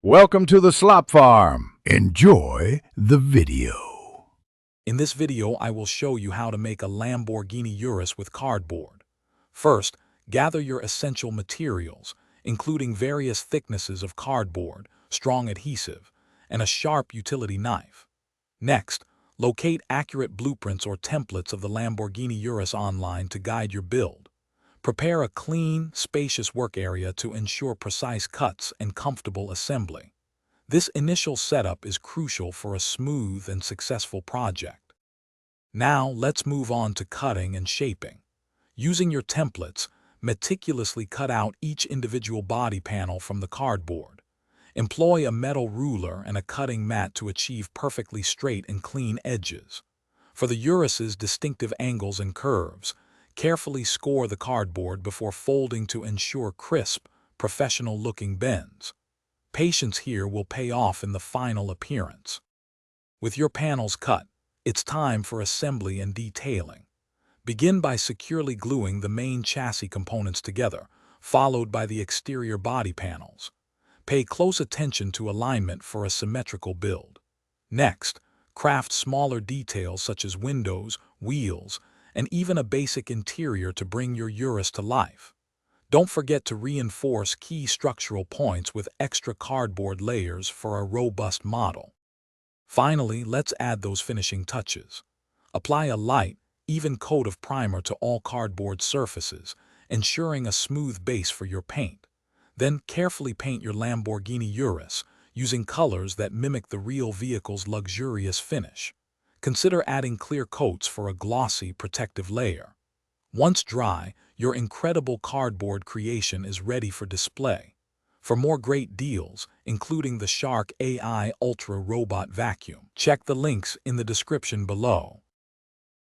Welcome to the Slop Farm. Enjoy the video. In this video, I will show you how to make a Lamborghini Urus with cardboard. First, gather your essential materials, including various thicknesses of cardboard, strong adhesive, and a sharp utility knife. Next, locate accurate blueprints or templates of the Lamborghini Urus online to guide your build. Prepare a clean, spacious work area to ensure precise cuts and comfortable assembly. This initial setup is crucial for a smooth and successful project. Now, let's move on to cutting and shaping. Using your templates, meticulously cut out each individual body panel from the cardboard. Employ a metal ruler and a cutting mat to achieve perfectly straight and clean edges. For the Urus's distinctive angles and curves, carefully score the cardboard before folding to ensure crisp, professional-looking bends. Patience here will pay off in the final appearance. With your panels cut, it's time for assembly and detailing. Begin by securely gluing the main chassis components together, followed by the exterior body panels. Pay close attention to alignment for a symmetrical build. Next, craft smaller details such as windows, wheels, and even a basic interior to bring your Urus to life. Don't forget to reinforce key structural points with extra cardboard layers for a robust model. Finally, let's add those finishing touches. Apply a light, even coat of primer to all cardboard surfaces, ensuring a smooth base for your paint. Then carefully paint your Lamborghini Urus, using colors that mimic the real vehicle's luxurious finish. Consider adding clear coats for a glossy, protective layer. Once dry, your incredible cardboard creation is ready for display. For more great deals, including the Shark AI Ultra Robot Vacuum, check the links in the description below.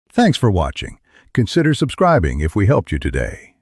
Thanks for watching. Consider subscribing if we helped you today.